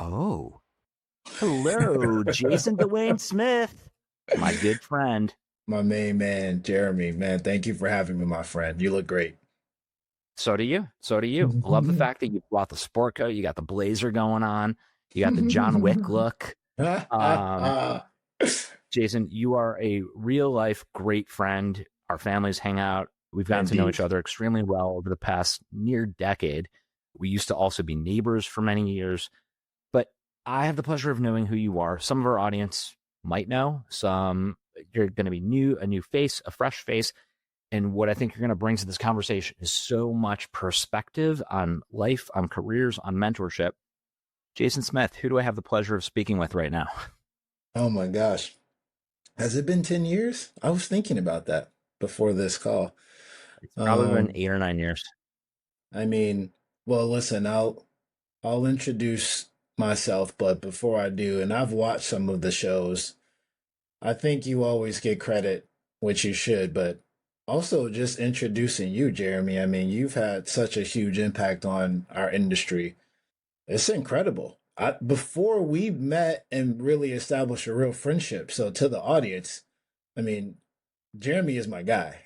Oh, hello, Jason DaWayne Smith, my good friend. My main man, Jeremy, man, thank you for having me, my friend. You look great. So do you. So do you. I love the fact that you brought the sport coat. You got the blazer going on. You got the John Wick look. Um, Jason, you are a real life great friend. Our families hang out. We've gotten to know Indeed. each other extremely well over the past near decade. We used to also be neighbors for many years, but I have the pleasure of knowing who you are. Some of our audience might know. Some you're going to be new, a new face, a fresh face. And what I think you're going to bring to this conversation is so much perspective on life, on careers, on mentorship. Jason Smith, who do I have the pleasure of speaking with right now? Oh my gosh. Has it been 10 years? I was thinking about that before this call. It's probably been Um, 8 or 9 years. I mean, well, listen, I'll introduce myself, but before I do, and I've watched some of the shows, I think you always get credit, which you should, but also just introducing you, Jeremy. I mean, you've had such a huge impact on our industry. It's incredible. Before we met and really established a real friendship, so to the audience, I mean, Jeremy is my guy.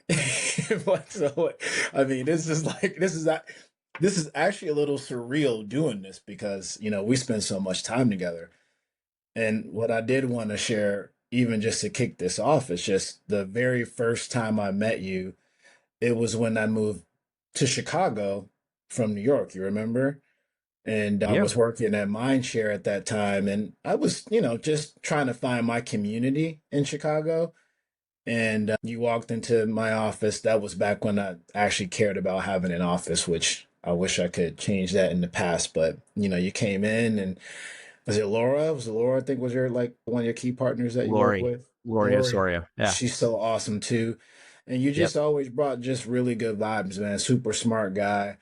But so, I mean, this is actually a little surreal doing this because we spend so much time together. And what I did want to share, even just to kick this off, is just the very first time I met you. It was when I moved to Chicago from New York. You remember? And I Yeah. was working at Mindshare at that time, and I was, just trying to find my community in Chicago. And you walked into my office. That was back when I actually cared about having an office, which I wish I could change that in the past. But you came in, and was it Laura? Was it Laura? I think was your like one of your key partners that you work Lori, with. Lori Lori, Osorio. Yeah. she's so awesome too, and you Yep. just always brought just really good vibes, man. Super smart guy,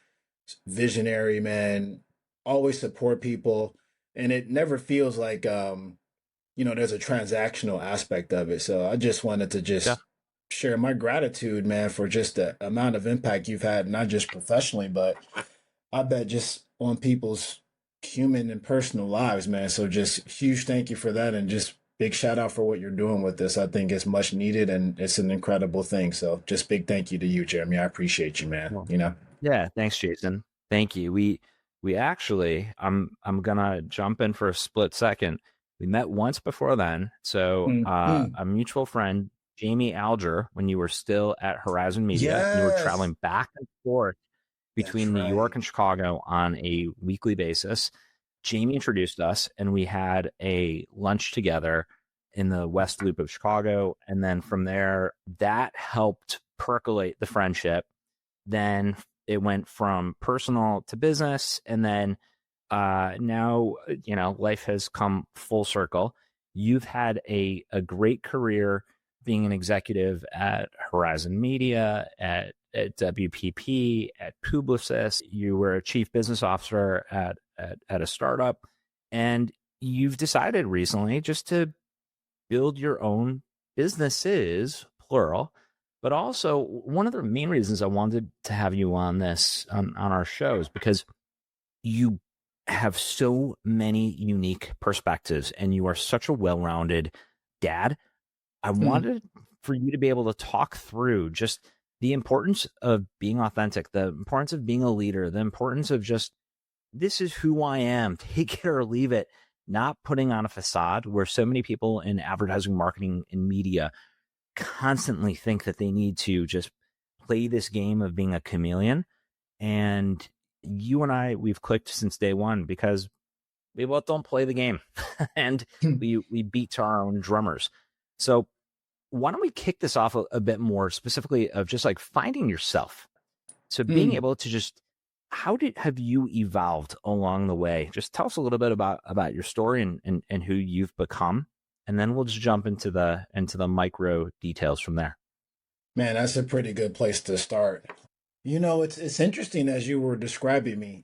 visionary, man. Always support people, and it never feels like there's a transactional aspect of it. So I just wanted to Yeah. just share my gratitude, man, for just the amount of impact you've had, not just professionally, but I bet just on people's human and personal lives, man. So just huge thank you for that, and just big shout out for what you're doing with this. I think it's much needed and it's an incredible thing. So just big thank you to you, Jeremy. I appreciate you, man. Well, You know? yeah. Thanks, Jason. Thank you. We actually, I'm gonna jump in for a split second. We met once before then. So Mm. a mutual friend, Jamie Alger, when you were still at Horizon Media and you were Yes, traveling back and forth that's between New York right. and Chicago on a weekly basis. Jamie introduced us and we had a lunch together in the West Loop of Chicago. And then from there, that helped percolate the friendship. Then it went from personal to business. And then now, life has come full circle. You've had a great career being an executive at Horizon Media, at WPP, at Publicis. You were a chief business officer at a startup. And you've decided recently just to build your own businesses, plural. But also, one of the main reasons I wanted to have you on this on our show is because you have so many unique perspectives and you are such a well-rounded dad. I Mm. wanted for you to be able to talk through just the importance of being authentic, the importance of being a leader, the importance of just, this is who I am, take it or leave it, not putting on a facade where so many people in advertising, marketing, and media constantly think that they need to just play this game of being a chameleon. And you and I, we've clicked since day one because we both don't play the game and we beat to our own drummers. So why don't we kick this off a bit more specifically of just like finding yourself? So being Mm. able to just, have you evolved along the way? Just tell us a little bit about your story and who you've become. And then we'll just jump into the micro details from there. Man, that's a pretty good place to start. It's interesting as you were describing me,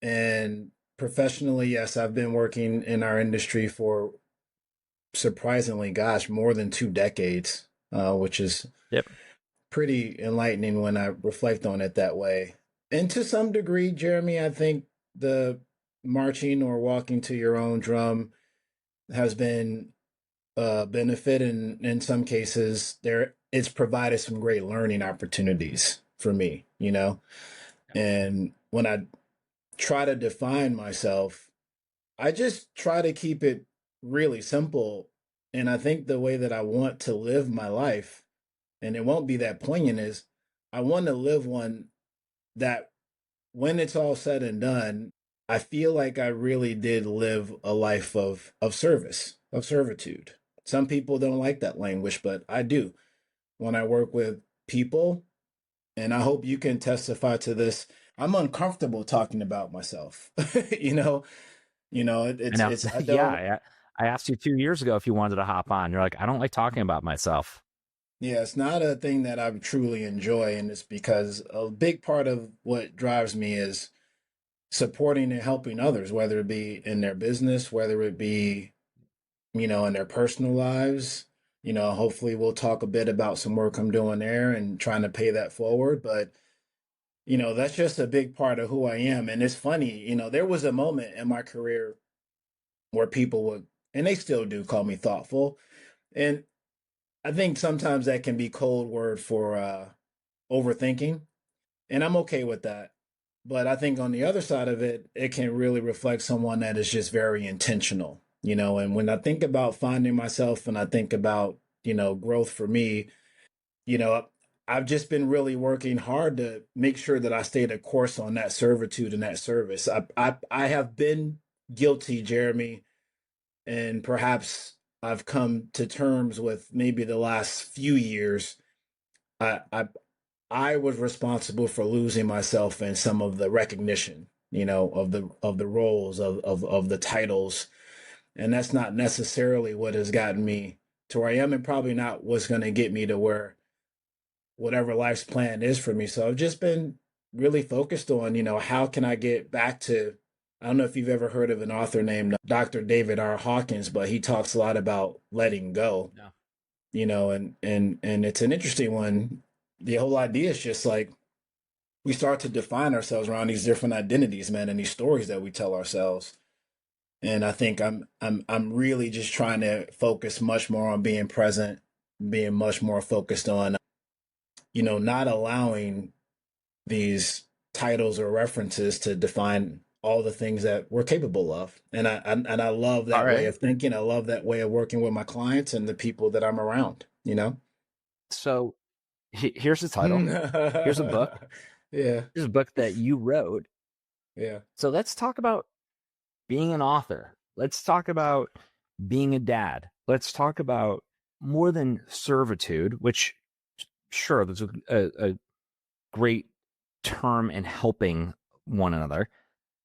and professionally, yes, I've been working in our industry for surprisingly, gosh, more than 2 decades, which is Yep. pretty enlightening when I reflect on it that way. And to some degree, Jeremy, I think the marching or walking to your own drum has been a benefit, and in some cases, there it's provided some great learning opportunities for me. And when I try to define myself, I just try to keep it really simple. And I think the way that I want to live my life, and it won't be that poignant, is I want to live one that when it's all said and done, I feel like I really did live a life of service, of servitude. Some people don't like that language, but I do. When I work with people, and I hope you can testify to this, I'm uncomfortable talking about myself. you know, I know. it's I Yeah, don't. I asked you 2 years ago if you wanted to hop on. You're like, I don't like talking about myself. Yeah, it's not a thing that I truly enjoy, and it's because a big part of what drives me is supporting and helping others, whether it be in their business, whether it be, in their personal lives. Hopefully we'll talk a bit about some work I'm doing there and trying to pay that forward. But, that's just a big part of who I am. And it's funny, there was a moment in my career where people would, and they still do, call me thoughtful. And I think sometimes that can be code word for overthinking. And I'm okay with that. But I think on the other side of it, it can really reflect someone that is just very intentional, and when I think about finding myself and I think about, growth for me, you know, I've just been really working hard to make sure that I stay the course on that servitude and that service. I have been guilty, Jeremy, and perhaps I've come to terms with maybe the last few years. I I I was responsible for losing myself in some of the recognition, of the roles of the titles, and that's not necessarily what has gotten me to where I am, and probably not what's going to get me to where whatever life's plan is for me. So I've just been really focused on, how can I get back to. I don't know if you've ever heard of an author named Dr. David R. Hawkins, but he talks a lot about letting go, No. and it's an interesting one. The whole idea is just like we start to define ourselves around these different identities, man, and these stories that we tell ourselves. And I think I'm really just trying to focus much more on being present, being much more focused on, not allowing these titles or references to define all the things that we're capable of. And I love All that way right. of thinking. I love that way of working with my clients and the people that I'm around. So here's the title. Here's a book. Yeah. Here's a book that you wrote. Yeah. So let's talk about being an author. Let's talk about being a dad. Let's talk about more than servitude, which, sure, there's a great term in helping one another,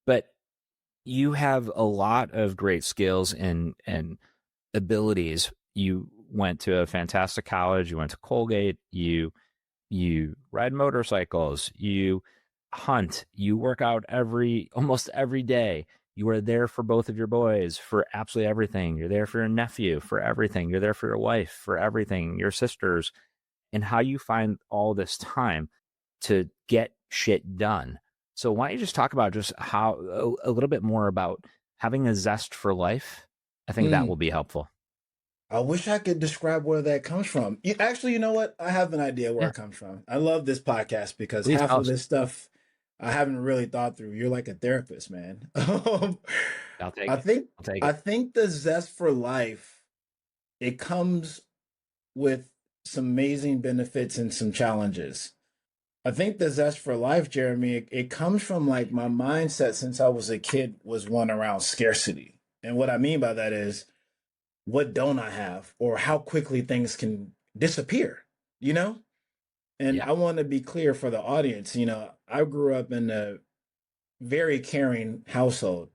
but you have a lot of great skills and abilities. You went to a fantastic college. You went to Colgate. You ride motorcycles. You hunt. You work out almost every day. You are there for both of your boys for absolutely everything. You're there for your nephew for everything. You're there for your wife for everything, your sisters, and how you find all this time to get shit done. So why don't you just talk about just how a little bit more about having a zest for life? I think that will Mm. be helpful. I wish I could describe where that comes from. Actually, you know what? I have an idea where Yeah, it comes from. I love this podcast because please half tell of us. this stuff I haven't really thought through. You're like a therapist, man. I'll take I it. think I'll take I it. think the zest for life, it comes with some amazing benefits and some challenges. I think the zest for life, Jeremy, it comes from like my mindset since I was a kid was one around scarcity. And what I mean by that is what don't I have or how quickly things can disappear, you know? And Yeah. I want to be clear for the audience, I grew up in a very caring household.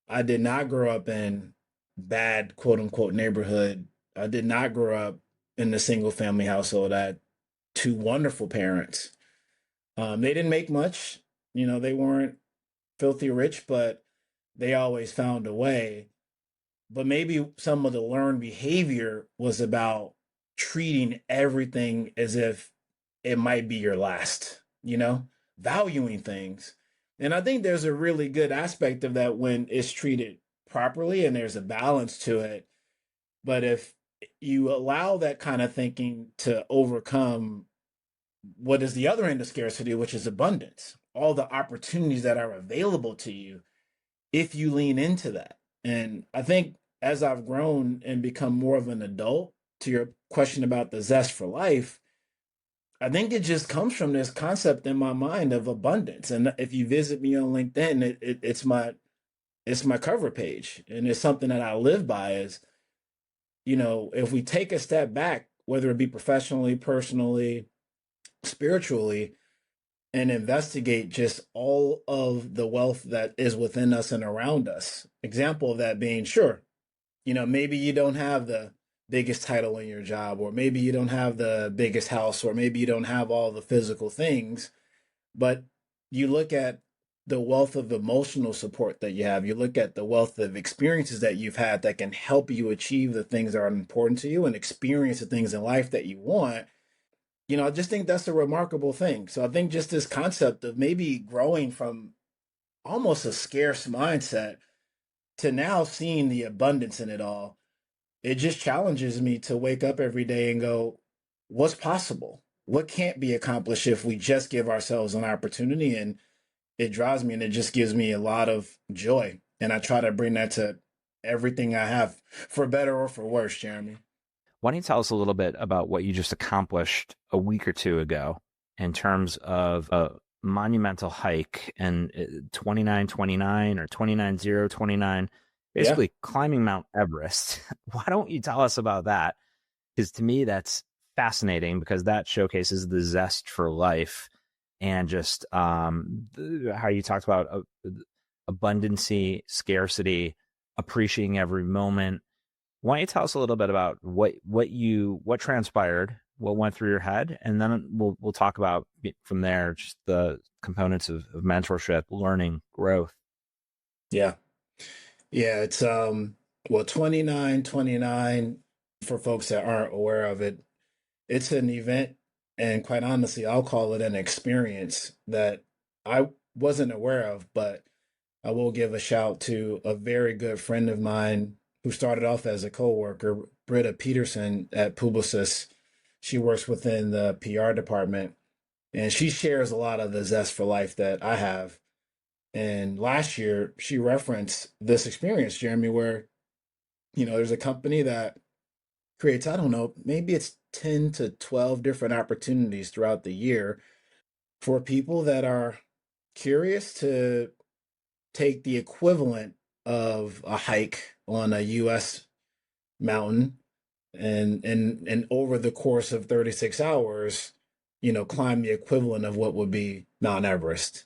I did not grow up in bad quote unquote neighborhood. I did not grow up in a single family household. I had two wonderful parents. They didn't make much, they weren't filthy rich, but they always found a way. But maybe some of the learned behavior was about treating everything as if it might be your last, valuing things. And I think there's a really good aspect of that when it's treated properly and there's a balance to it. But if you allow that kind of thinking to overcome what is the other end of scarcity, which is abundance, all the opportunities that are available to you if you lean into that. And I think as I've grown and become more of an adult, to your question about the zest for life, I think it just comes from this concept in my mind of abundance. And if you visit me on LinkedIn, it's my cover page, and it's something that I live by. Is if we take a step back, whether it be professionally, personally, spiritually, and investigate just all of the wealth that is within us and around us. Example of that being, sure, maybe you don't have the biggest title in your job, or maybe you don't have the biggest house, or maybe you don't have all the physical things, but you look at the wealth of emotional support that you have. You look at the wealth of experiences that you've had that can help you achieve the things that are important to you and experience the things in life that you want. I just think that's a remarkable thing. So I think just this concept of maybe growing from almost a scarce mindset to now seeing the abundance in it all, it just challenges me to wake up every day and go, what's possible? What can't be accomplished if we just give ourselves an opportunity? And it drives me, and it just gives me a lot of joy. And I try to bring that to everything I have, for better or for worse, Jeremy. Why don't you tell us a little bit about what you just accomplished a week or two ago in terms of a monumental hike and 2929 or 29029, Yeah. basically climbing Mount Everest. Why don't you tell us about that? Because to me, that's fascinating because that showcases the zest for life and just how you talked about abundancy, scarcity, appreciating every moment. Why don't you tell us a little bit about what transpired, what went through your head, and then we'll talk about from there just the components of mentorship, learning, growth. Yeah. Yeah. It's 2929, for folks that aren't aware of it, it's an event, and quite honestly, I'll call it an experience that I wasn't aware of, but I will give a shout to a very good friend of mine who started off as a coworker, Britta Peterson at Publicis. She works within the PR department, and she shares a lot of the zest for life that I have. And last year, she referenced this experience, Jeremy, where there's a company that creates, I don't know, maybe it's 10 to 12 different opportunities throughout the year for people that are curious to take the equivalent of a hike on a US mountain, and over the course of 36 hours, climb the equivalent of what would be Mount Everest.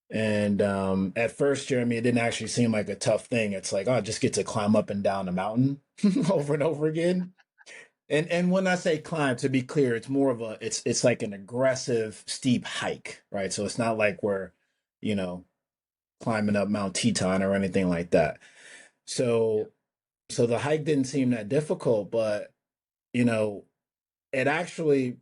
And at first, Jeremy, it didn't actually seem like a tough thing. It's like, oh, I just get to climb up and down a mountain over and over again. And when I say climb, to be clear, it's more of it's like an aggressive, steep hike, right? So it's not like we're, you know, climbing up Mount Teton or anything like that. Yeah. So so the hike didn't seem that difficult, but you know, it actually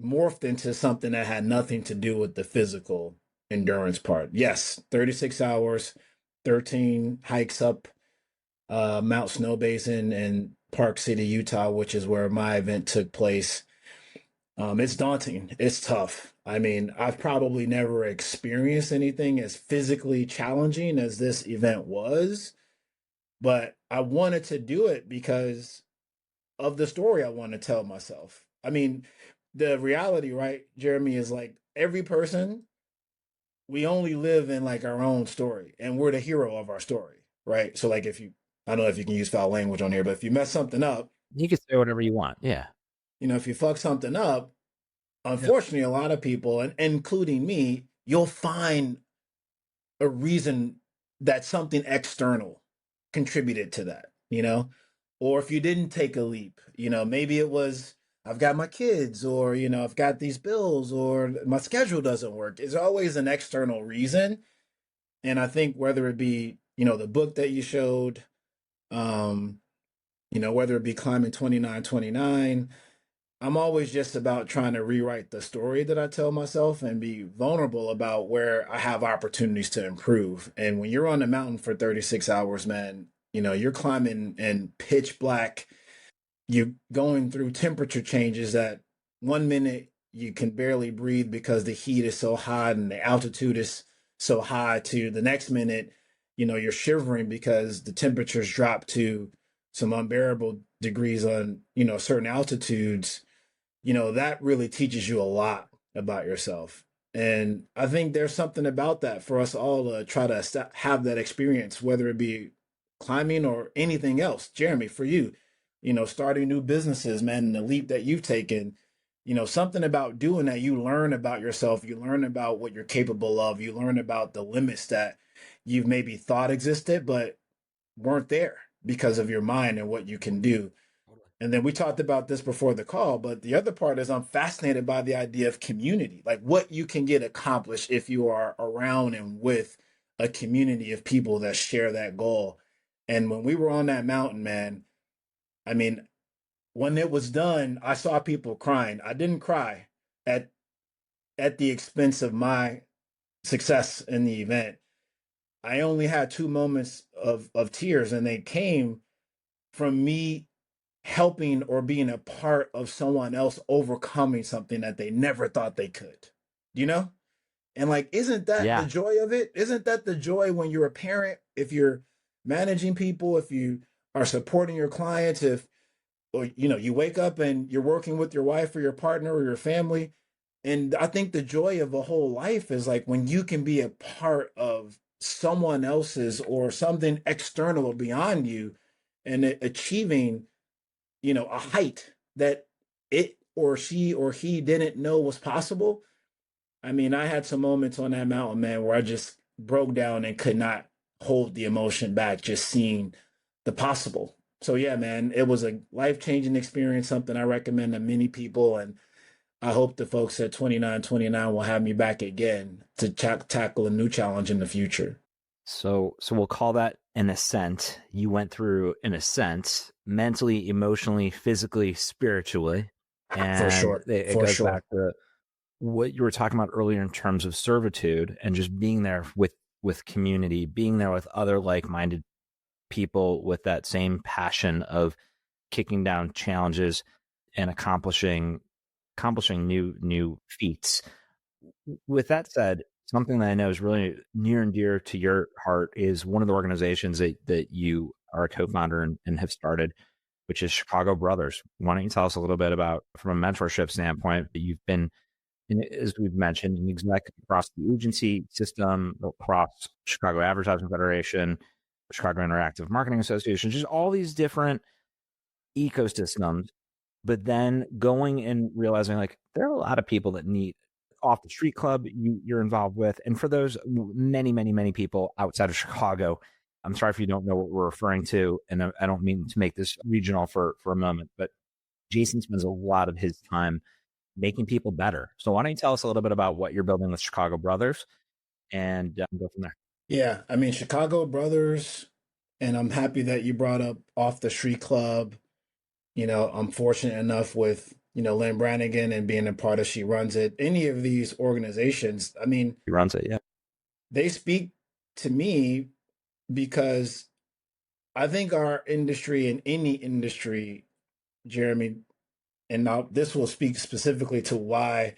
morphed into something that had nothing to do with the physical endurance part. Yes, 36 hours, 13 hikes up Mount Snow Basin in Park City, Utah, which is where my event took place. It's daunting. It's tough. I mean, I've probably never experienced anything as physically challenging as this event was, but I wanted to do it because of the story I want to tell myself. I mean, the reality, right, Jeremy, is like every person, we only live in like our own story, and we're the hero of our story, right? So, like, if you, I don't know if you can use foul language on here, but if you mess something up, You can say whatever you want. Yeah. if you fuck something up, Yep. unfortunately, a lot of people, and including me, you'll find a reason that something external contributed to that, or if you didn't take a leap, maybe it was, I've got my kids, or I've got these bills, or my schedule doesn't work. It's always an external reason. And I think whether it be the book that you showed, whether it be climbing 2929, I'm always just about trying to rewrite the story that I tell myself and be vulnerable about where I have opportunities to improve. And when you're on the mountain for 36 hours, man, you're climbing in pitch black, you're going through temperature changes that 1 minute you can barely breathe because the heat is so hot and the altitude is so high, to the next minute, you're shivering because the temperatures drop to some unbearable degrees on, certain altitudes. That really teaches you a lot about yourself. And I think there's something about that for us all to try to have that experience, whether it be climbing or anything else. Jeremy, for you, starting new businesses, man, and the leap that you've taken, something about doing that, you learn about yourself, you learn about what you're capable of, you learn about the limits that you've maybe thought existed, but weren't there because of your mind and what you can do. And then we talked about this before the call, but the other part is I'm fascinated by the idea of community, like what you can get accomplished if you are around and with a community of people that share that goal. And when we were on that mountain, man, I mean, when it was done, I saw people crying. I didn't cry at at the expense of my success in the event. I only had two moments of tears, and they came from me helping or being a part of someone else overcoming something that they never thought they could. You know? And like, isn't that the Yeah. joy of it? Isn't that the joy when you're a parent, if you're managing people, if you are supporting your clients, if or you wake up and you're working with your wife or your partner or your family. And I think the joy of a whole life is like when you can be a part of someone else's or something external beyond you, and achieving a height that it or she or he didn't know was possible. I mean, I had some moments on that mountain, man, where I just broke down and could not hold the emotion back, just seeing the possible. So yeah, man, it was a life-changing experience, something I recommend to many people. And I hope the folks at 2929 will have me back again to tackle a new challenge in the future. So we'll call that an ascent. You went through an ascent mentally, emotionally, physically, spiritually. For And sure. it For goes sure. back to what you were talking about earlier in terms of servitude and just being there with community, being there with other like-minded people with that same passion of kicking down challenges and accomplishing new feats. With that said, something that I know is really near and dear to your heart is one of the organizations that you are a co-founder and have started, which is Chicago Brothers. Why don't you tell us a little bit about, from a mentorship standpoint, that you've been, as we've mentioned, an exec across the agency system, across Chicago Advertising Federation, Chicago Interactive Marketing Association, just all these different ecosystems, but then going and realizing like there are a lot of people that need off the street club you're involved with. And for those many people outside of Chicago, I'm sorry if you don't know what we're referring to. And I don't mean to make this regional for a moment, but Jason spends a lot of his time making people better. So why don't you tell us a little bit about what you're building with Chicago Brothers and go from there? Yeah, I mean, Chicago Brothers, and I'm happy that you brought up Off the Street Club. I'm fortunate enough with, Lynn Brannigan and being a part of She Runs It. Any of these organizations, I mean, He runs it. Yeah. they speak to me because I think our industry and any industry, Jeremy, and now this will speak specifically to why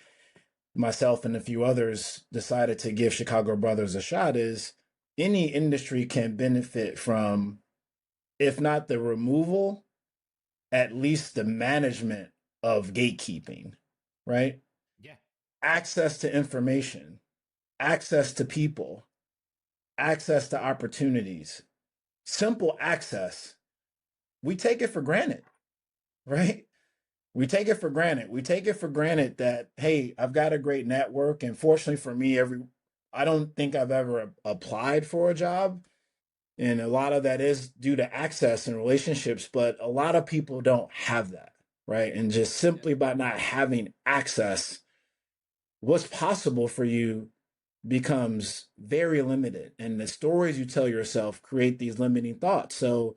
myself and a few others decided to give Chicago Brothers a shot, is any industry can benefit from, if not the removal, at least the management of gatekeeping, right? Yeah. Access to information, access to people, access to opportunities, simple access. We take it for granted, right? We take it for granted. We take it for granted that, hey, I've got a great network. And fortunately for me, I don't think I've ever applied for a job. And a lot of that is due to access and relationships, but a lot of people don't have that, right? And just simply by not having access, what's possible for you becomes very limited. And the stories you tell yourself create these limiting thoughts. So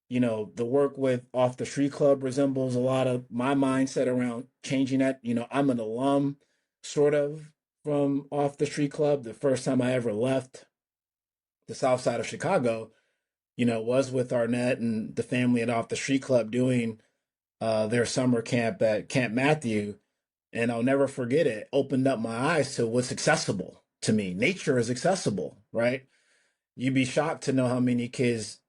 The work with Off the Street Club resembles a lot of my mindset around changing that. I'm an alum, sort of, from Off the Street Club. The first time I ever left the South Side of Chicago, was with Arnett and the family at Off the Street Club doing their summer camp at Camp Matthew. And I'll never forget it. Opened up my eyes to what's accessible to me. Nature is accessible, right? You'd be shocked to know how many kids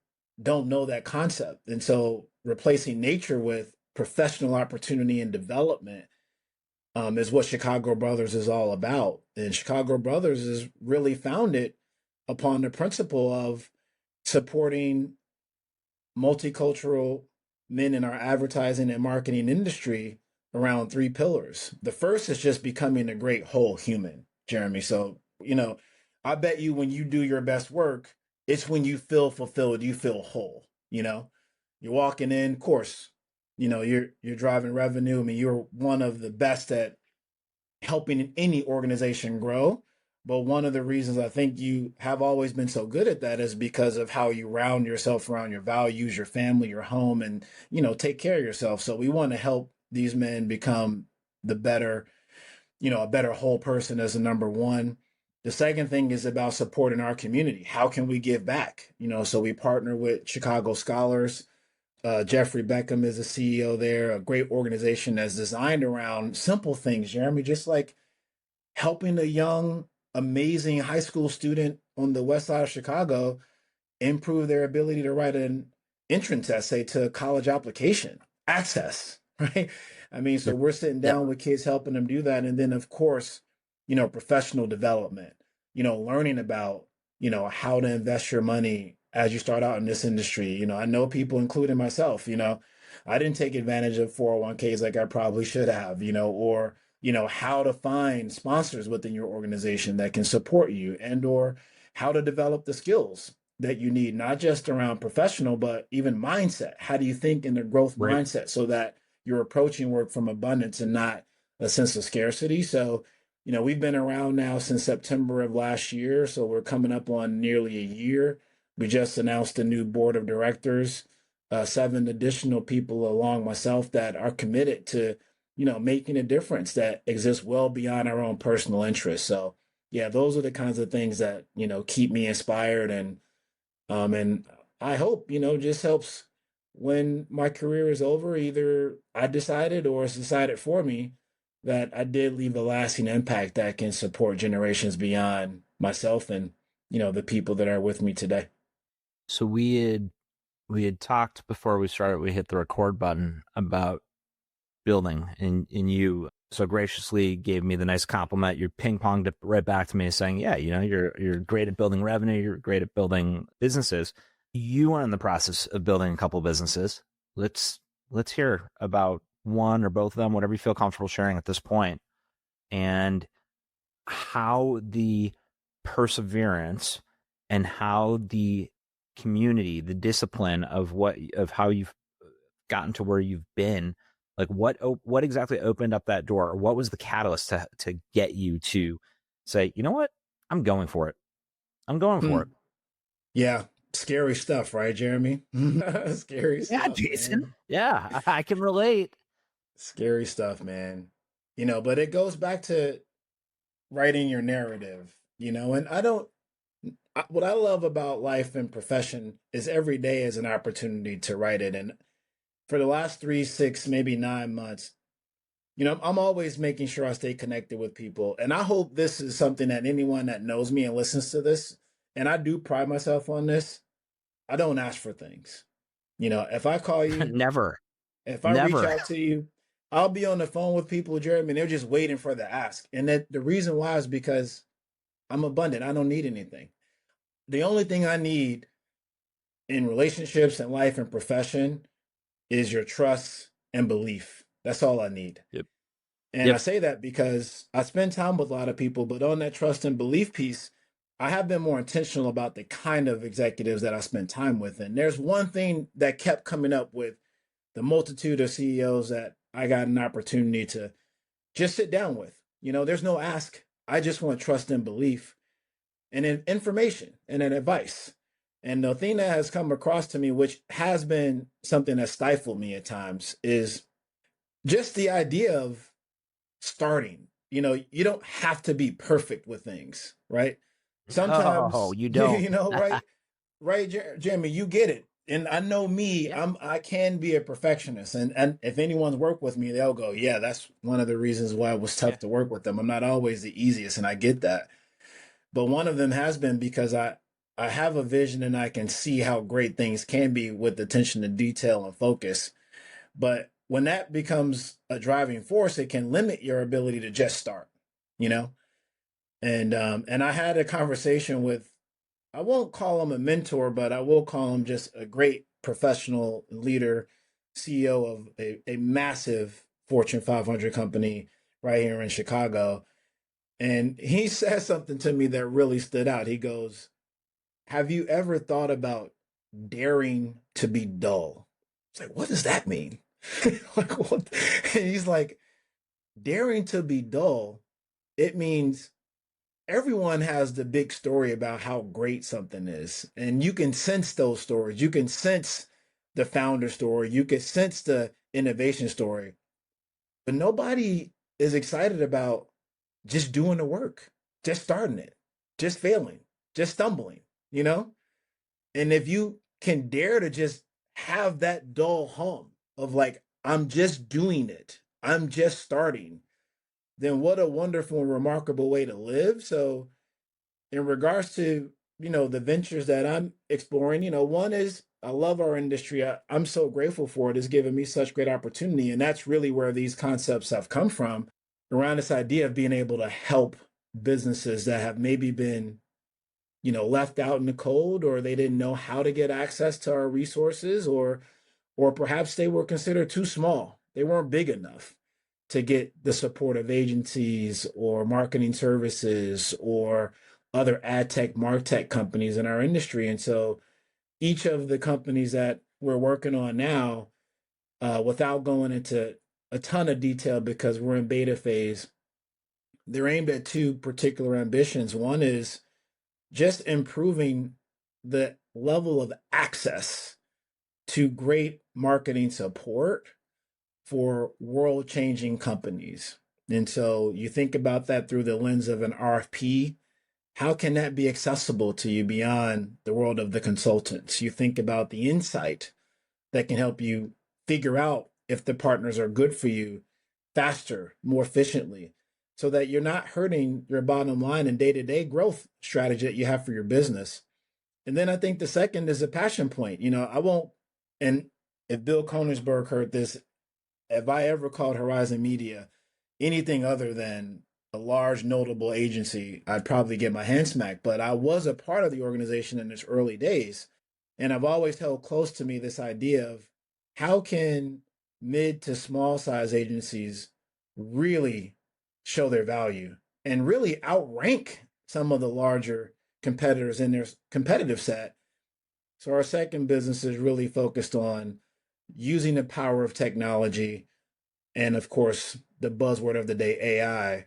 don't know that concept. And so replacing nature with professional opportunity and development is what Chicago Brothers is all about. And Chicago Brothers is really founded upon the principle of supporting multicultural men in our advertising and marketing industry around three pillars. The first is just becoming a great whole human, Jeremy. So, I bet you when you do your best work, it's when you feel fulfilled, you feel whole, You're walking in, of course, you're driving revenue. I mean, you're one of the best at helping any organization grow. But one of the reasons I think you have always been so good at that is because of how you round yourself around your values, your family, your home, and, take care of yourself. So we want to help these men become the better, a better whole person as a number one. The second thing is about supporting our community. How can we give back? So we partner with Chicago Scholars. Jeffrey Beckham is the CEO there, a great organization that's designed around simple things, Jeremy, just like helping a young, amazing high school student on the west side of Chicago improve their ability to write an entrance essay to a college application. Access, right? I mean, so Yep. we're sitting Yep. down with kids, helping them do that. And then, of course, professional development, learning about, how to invest your money as you start out in this industry. I know people, including myself, I didn't take advantage of 401ks like I probably should have, or, how to find sponsors within your organization that can support you, and or how to develop the skills that you need, not just around professional, but even mindset. How do you think in the growth Right. mindset so that you're approaching work from abundance and not a sense of scarcity? So, we've been around now since September of last year. So we're coming up on nearly a year. We just announced a new board of directors, 7 additional people along myself that are committed to, making a difference that exists well beyond our own personal interests. So, yeah, those are the kinds of things that, keep me inspired, and I hope, just helps when my career is over. Either I decided or it's decided for me that I did leave a lasting impact that can support generations beyond myself and, the people that are with me today. So we had talked before we started. We hit the record button about building, and you so graciously gave me the nice compliment. You ping ponged it right back to me, saying, "Yeah, you're great at building revenue. You're great at building businesses. You are in the process of building a couple of businesses. Let's hear about one or both of them, whatever you feel comfortable sharing at this point, and how the perseverance and how the community, the discipline of how you've gotten to where you've been, like what exactly opened up that door, or what was the catalyst to get you to say, you know what, I'm going for it. I'm going for it. Hmm. Yeah, scary stuff, right, Jeremy? Scary Yeah, stuff, Jason. man. Yeah, I can relate. Scary stuff, man. But it goes back to writing your narrative, and what I love about life and profession is every day is an opportunity to write it. And for the last 3, 6, maybe 9 months, I'm always making sure I stay connected with people. And I hope this is something that anyone that knows me and listens to this, and I do pride myself on this, I don't ask for things. If I call you, Never, if I reach never. out to you, I'll be on the phone with people, Jeremy, and they're just waiting for the ask. And that the reason why is because I'm abundant. I don't need anything. The only thing I need in relationships and life and profession is your trust and belief. That's all I need. Yep. And I Yep. say that because I spend time with a lot of people, but on that trust and belief piece, I have been more intentional about the kind of executives that I spend time with. And there's one thing that kept coming up with the multitude of CEOs that I got an opportunity to just sit down with. There's no ask. I just want trust and belief and then information and then advice. And the thing that has come across to me, which has been something that stifled me at times, is just the idea of starting. You don't have to be perfect with things, right? Oh, Sometimes, you don't. right? Right, Jeremy, you get it. And I know me, Yeah. I can be a perfectionist. And if anyone's worked with me, they'll go, yeah, that's one of the reasons why it was Yeah. tough to work with them. I'm not always the easiest, and I get that. But one of them has been because I have a vision and I can see how great things can be with attention to detail and focus. But when that becomes a driving force, it can limit your ability to just start, you know? And I had a conversation with, I won't call him a mentor, but I will call him just a great professional leader, CEO of a massive Fortune 500 company right here in Chicago. And he said something to me that really stood out. He goes, have you ever thought about daring to be dull? It's like, what does that mean? Like, what? And he's like, daring to be dull, it means everyone has the big story about how great something is. And you can sense those stories. You can sense the founder story. You can sense the innovation story. But nobody is excited about just doing the work, just starting it, just failing, just stumbling, you know? And if you can dare to just have that dull hum of like, I'm just doing it, I'm just starting, then what a wonderful and remarkable way to live. So, in regards to, the ventures that I'm exploring, one is I love our industry. I'm so grateful for it. It's given me such great opportunity. And that's really where these concepts have come from, around this idea of being able to help businesses that have maybe been left out in the cold, or they didn't know how to get access to our resources, or perhaps they were considered too small. They weren't big enough to get the support of agencies or marketing services or other ad tech, martech companies in our industry. And so each of the companies that we're working on now, without going into a ton of detail because we're in beta phase, they're aimed at two particular ambitions. One is just improving the level of access to great marketing support for world changing companies. And so you think about that through the lens of an RFP. How can that be accessible to you beyond the world of the consultants? You think about the insight that can help you figure out if the partners are good for you faster, more efficiently, so that you're not hurting your bottom line and day to day growth strategy that you have for your business. And then I think the second is a passion point. I won't, and if Bill Koenigsberg heard this, if I ever called Horizon Media anything other than a large notable agency, I'd probably get my hand smacked. But I was a part of the organization in its early days. And I've always held close to me this idea of how can mid to small size agencies really show their value and really outrank some of the larger competitors in their competitive set. So our second business is really focused on using the power of technology and, of course, the buzzword of the day, AI,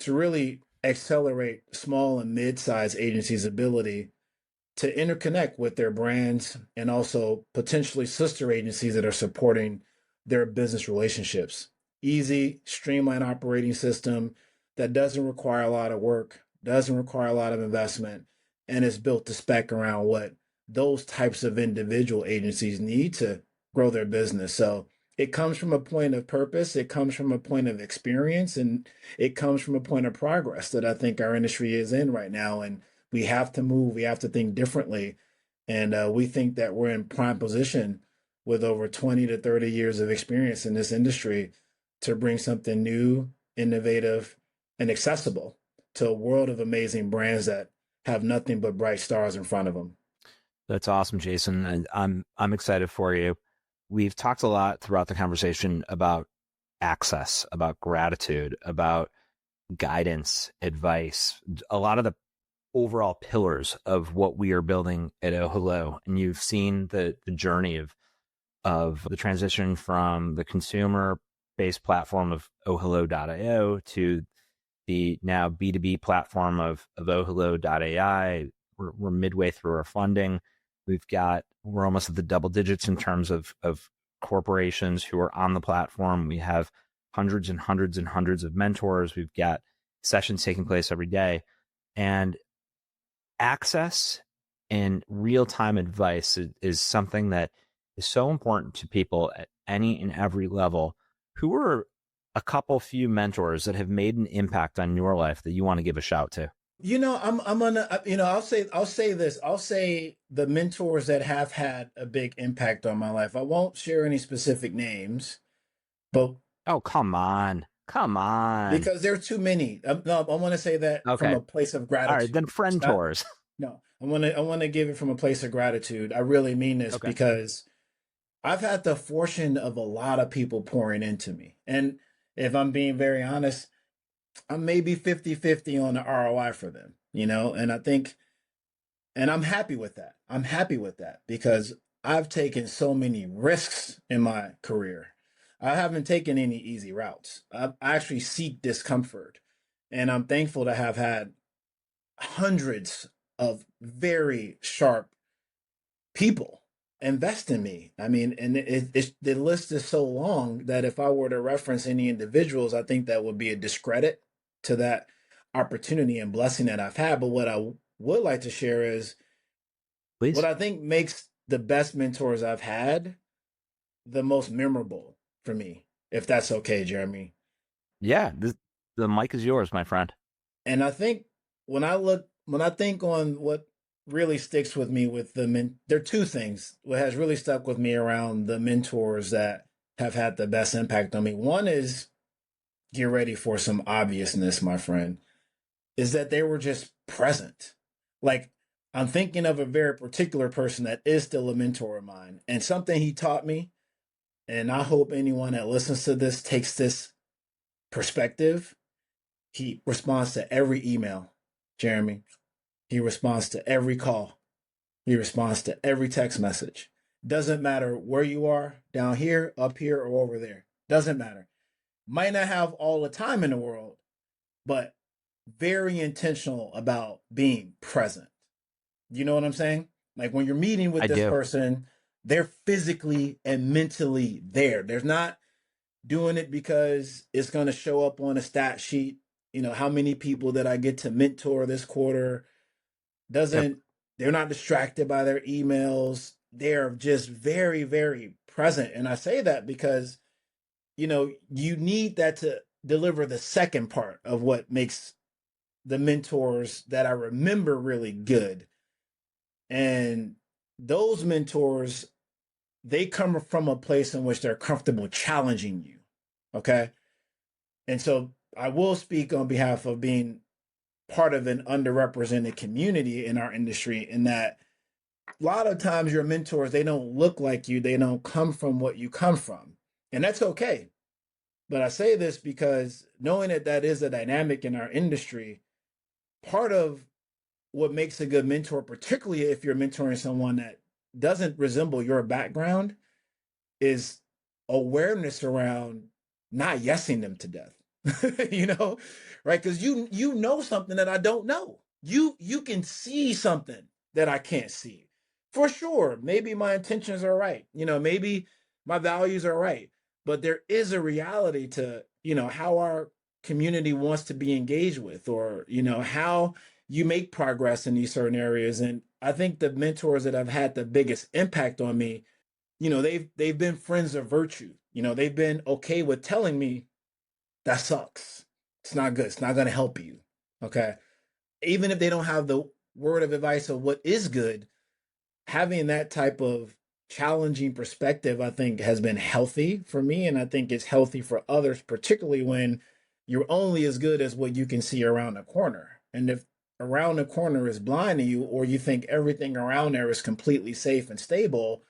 to really accelerate small and mid-sized agencies' ability to interconnect with their brands and also potentially sister agencies that are supporting their business relationships. Easy, streamlined operating system that doesn't require a lot of work, doesn't require a lot of investment, and is built to spec around what those types of individual agencies need to grow their business. So it comes from a point of purpose, it comes from a point of experience, and it comes from a point of progress that I think our industry is in right now. And we have to move, we have to think differently. And we think that we're in prime position with over 20 to 30 years of experience in this industry to bring something new, innovative, and accessible to a world of amazing brands that have nothing but bright stars in front of them. That's awesome, Jason. And I'm excited for you. We've talked a lot throughout the conversation about access, about gratitude, about guidance, advice, a lot of the overall pillars of what we are building at OhHello. And you've seen the journey of the transition from the consumer based platform of OhHello.io to the now B2B platform of OhHello.ai. We're midway through our funding. We're almost at the double digits in terms of corporations who are on the platform. We have hundreds and hundreds and hundreds of mentors. We've got sessions taking place every day. And access and real-time advice is something that is so important to people at any and every level. Who are a couple few mentors that have made an impact on your life that you want to give a shout to? I'm gonna, I'll say this. I'll say the mentors that have had a big impact on my life. I won't share any specific names, but Oh, come on. Come on. because there are too many. No, I want to say that from Okay. a place of All right. gratitude. Then It's friend not, tours. no, I want to give it from a place of gratitude. I really mean this Okay. because I've had the fortune of a lot of people pouring into me. And if I'm being very honest, I'm maybe 50-50 on the ROI for them, and I think, and I'm happy with that. I'm happy with that because I've taken so many risks in my career. I haven't taken any easy routes. I actually seek discomfort. And I'm thankful to have had hundreds of very sharp people invest in me. I mean, and the list is so long that if I were to reference any individuals, I think that would be a discredit to that opportunity and blessing that I've had. But what I would like to share is what Please. I think makes the best mentors I've had the most memorable for me, if that's okay, Jeremy. Yeah. The mic is yours, my friend. And I think when I think on what really sticks with me with there are two things. What has really stuck with me around the mentors that have had the best impact on me. One is, get ready for some obviousness, my friend, is that they were just present. Like, I'm thinking of a very particular person that is still a mentor of mine, and something he taught me, and I hope anyone that listens to this takes this perspective. He responds to every email, Jeremy. He responds to every call. He responds to every text message. Doesn't matter where you are, down here, up here, or over there. Doesn't matter. Might not have all the time in the world, but very intentional about being present. You know what I'm saying? Like when you're meeting with I this do. person, they're physically and mentally there. There's not doing it because it's going to show up on a stat sheet. How many people that I get to mentor this quarter Yep. doesn't, they're not distracted by their emails. They're just very, very present. And I say that because, you need that to deliver the second part of what makes the mentors that I remember really good. And those mentors, they come from a place in which they're comfortable challenging you. Okay. And so I will speak on behalf of being part of an underrepresented community in our industry, in that a lot of times your mentors, they don't look like you, they don't come from what you come from, and that's okay. But I say this because knowing that that is a dynamic in our industry, part of what makes a good mentor, particularly if you're mentoring someone that doesn't resemble your background, is awareness around not yesing them to death. you know, right? Because you know something that I don't know. You can see something that I can't see. For sure. Maybe my intentions are right. Maybe my values are right. But there is a reality to, how our community wants to be engaged with, or, how you make progress in these certain areas. And I think the mentors that have had the biggest impact on me, they've been friends of virtue. They've been okay with telling me that sucks. It's not good. It's not going to help you. Okay. Even if they don't have the word of advice of what is good, having that type of challenging perspective, I think, has been healthy for me. And I think it's healthy for others, particularly when you're only as good as what you can see around the corner. And if around the corner is blind to you, or you think everything around there is completely safe and stable,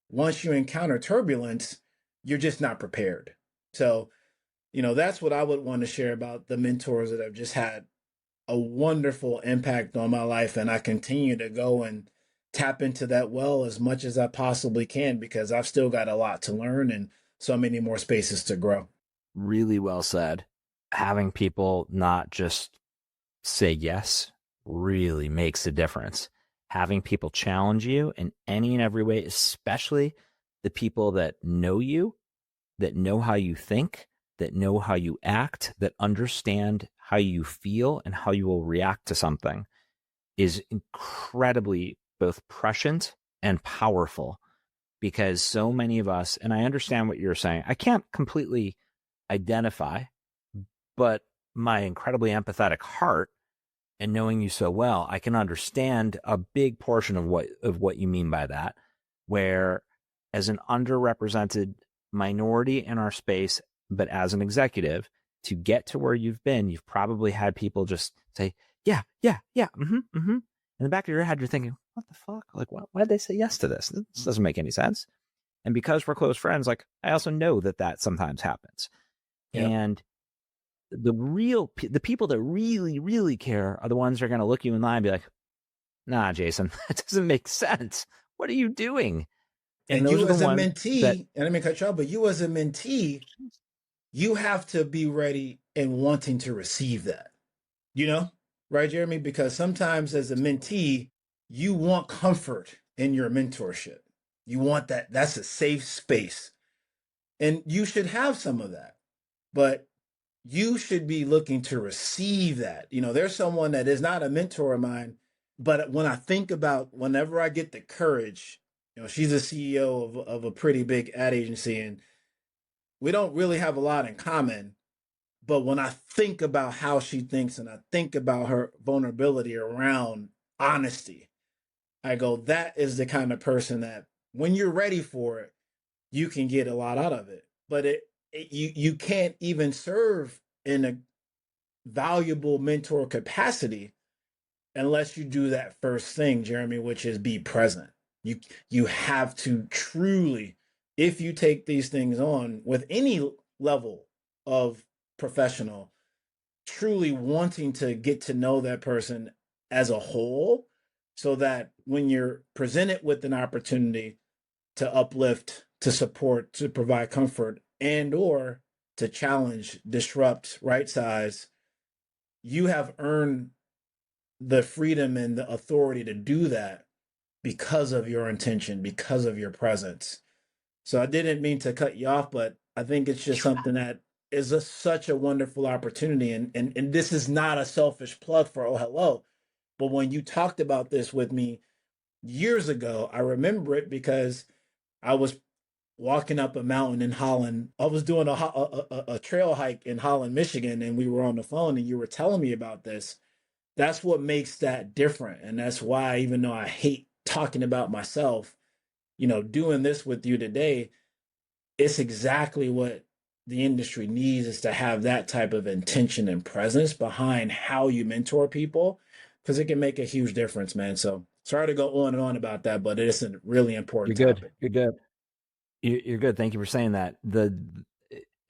once you encounter turbulence, you're just not prepared. So, that's what I would want to share about the mentors that have just had a wonderful impact on my life. And I continue to go and tap into that well as much as I possibly can, because I've still got a lot to learn and so many more spaces to grow. Really well said. Having people not just say yes really makes a difference. having people challenge you in any and every way, especially the people that know you, that know how you think, that know how you act, that understand how you feel and how you will react to something, is incredibly both prescient and powerful, because so many of us, and I understand what you're saying, I can't completely identify, but my incredibly empathetic heart and knowing you so well, I can understand a big portion of what you mean by that, where as an underrepresented minority in our space, but as an executive, to get to where you've been, you've probably had people just say, yeah, yeah, yeah, mm-hmm. In the back of your head, you're thinking, what the fuck? Like, why'd they say yes to this? This doesn't make any sense. And because we're close friends, like, I also know that sometimes happens. Yep. And the people that really care are the ones that are going to look you in the eye and be like, nah, Jason, that doesn't make sense. What are you doing? And And those are you the as a ones that, mentee, and I mean cut you off, but you as a mentee, you have to be ready and wanting to receive that. You know, right, Jeremy? Because sometimes as a mentee, you want comfort in your mentorship. You want that. That's a safe space. And you should have some of that. But you should be looking to receive that. You know, there's someone that is not a mentor of mine, but when I think about whenever I get the courage, you know, she's a CEO of a pretty big ad agency, and we don't really have a lot in common. But when I think about how she thinks and I think about her vulnerability around honesty, I go, that is the kind of person that when you're ready for it, you can get a lot out of it. But you can't even serve in a valuable mentor capacity unless you do that first thing, Jeremy, which is be present. You you have to truly, if you take these things on with any level of professional, truly wanting to get to know that person as a whole, so that when you're presented with an opportunity to uplift, to support, to provide comfort, and or to challenge, disrupt, right size, you have earned the freedom and the authority to do that because of your intention, because of your presence. So I didn't mean to cut you off, but I think it's just something that is such a wonderful opportunity. And this is not a selfish plug for OhHello, but when you talked about this with me years ago, I remember it because I was walking up a mountain in Holland. I was doing a trail hike in Holland, Michigan, and we were on the phone, and you were telling me about this. That's what makes that different, and that's why, even though I hate talking about myself, you know, doing this with you today, it's exactly what the industry needs, is to have that type of intention and presence behind how you mentor people, because it can make a huge difference, man. So sorry to go on and on about that, but it is a really you're important good. topic. You're good. You're good. Thank you for saying that.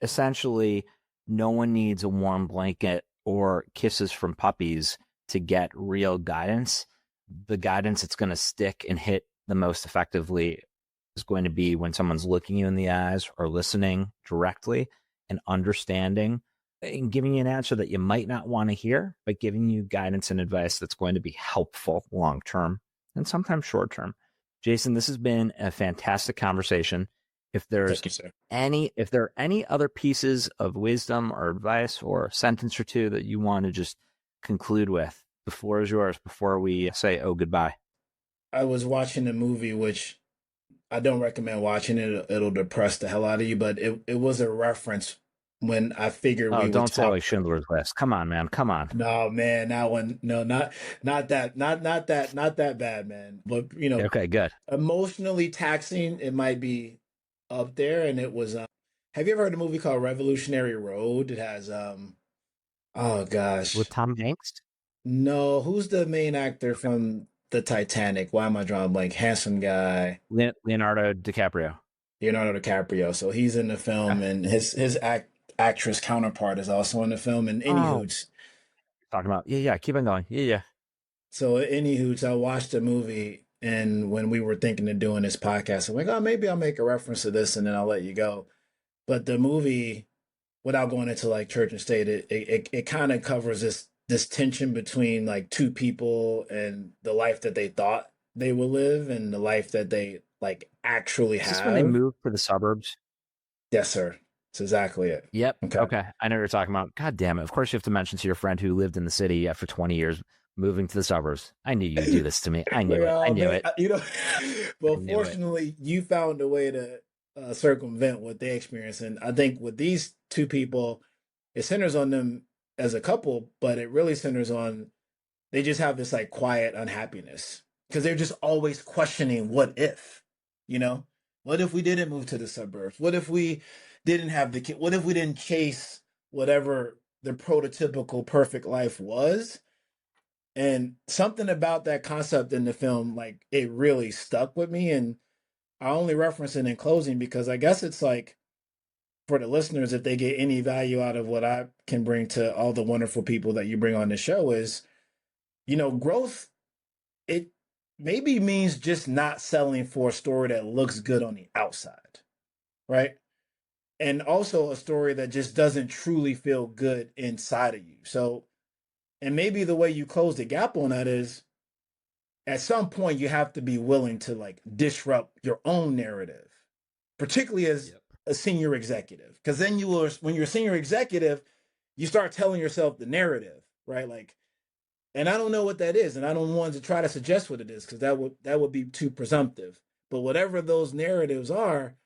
Essentially, no one needs a warm blanket or kisses from puppies to get real guidance. The guidance that's going to stick and hit the most effectively is going to be when someone's looking you in the eyes or listening directly and understanding and giving you an answer that you might not want to hear, but giving you guidance and advice that's going to be helpful long term and sometimes short term. Jason, this has been a fantastic conversation. If there's Thank you, sir. if there are any other pieces of wisdom or advice or a sentence or two that you want to just conclude with, the floor is yours before we say, oh, goodbye. I was watching a movie, which I don't recommend watching it. It'll depress the hell out of you, but it was a reference when I figured Oh, we would don't say like talk. Schindler's List. Come on, man. Come on. No, man, that one, no, not that bad, man. But you know, Okay, good. emotionally taxing, it might be up there. And it was. Have you ever heard of a movie called Revolutionary Road? It has oh With gosh, Tom Hanks? no, who's the main actor from the Titanic? Why am I drawing a blank? Handsome guy. Leonardo DiCaprio. Leonardo DiCaprio. So he's in the Yeah. film, and his actress counterpart is also in the film. And Oh, anywho's, talking about. Yeah, yeah. Keep on going. Yeah, yeah. so anywho's, I watched the movie, and when we were thinking of doing this podcast, I'm like, oh, maybe I'll make a reference to this, and then I'll let you go. But the movie, without going into like church and state, it kind of covers this tension between like two people and the life that they thought they will live and the life that they like actually Is this when they have. moved to the suburbs? Yes, sir. That's exactly it. Yep. Okay. Okay. I know what you're talking about. God damn it. Of course you have to mention to your friend who lived in the city after 20 years moving to the suburbs. I knew you'd do this to me. I knew Like, it. I oh knew man, it. I well, knew it. fortunately, you found a way to circumvent what they experience, and I think with these two people, it centers on them as a couple, but it really centers on they just have this like quiet unhappiness because they're just always questioning what if, you know, what if we didn't move to the suburbs? What if we didn't have the kid? What if we didn't chase whatever the prototypical perfect life was? And something about that concept in the film, like it really stuck with me. And I only reference it in closing because I guess it's like for the listeners, if they get any value out of what I can bring to all the wonderful people that you bring on the show, is, growth, it maybe means just not selling for a story that looks good on the outside, right? And also a story that just doesn't truly feel good inside of you. So, and maybe the way you close the gap on that is at some point you have to be willing to like disrupt your own narrative, particularly as Yep. a senior executive, because then you will, when you're a senior executive, you start telling yourself the narrative, right? Like, and I don't know what that is, and I don't want to try to suggest what it is because that would be too presumptive. But whatever those narratives are,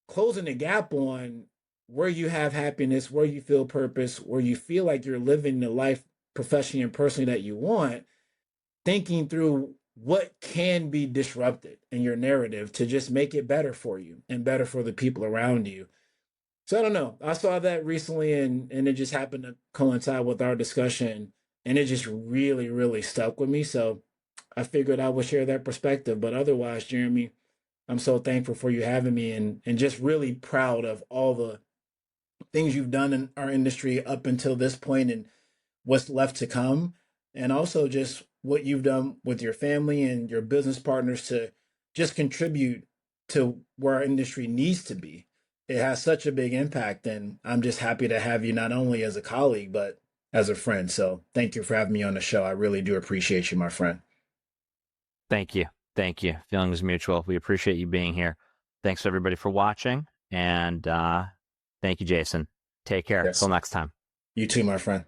closing the gap on where you have happiness, where you feel purpose, where you feel like you're living the life professionally and personally that you want, thinking through what can be disrupted in your narrative to just make it better for you and better for the people around you. So I don't know. I saw that recently and it just happened to coincide with our discussion and it just really, really stuck with me. So I figured I would share that perspective. But otherwise, Jeremy, I'm so thankful for you having me and just really proud of all the things you've done in our industry up until this point and what's left to come, and also just what you've done with your family and your business partners to just contribute to where our industry needs to be. It has such a big impact, and I'm just happy to have you not only as a colleague, but as a friend. So thank you for having me on the show. I really do appreciate you, my friend. Thank you. Thank you. Feelings mutual. We appreciate you being here. Thanks everybody for watching. And thank you, Jason. Take care. Till Yes. next time. You too, my friend.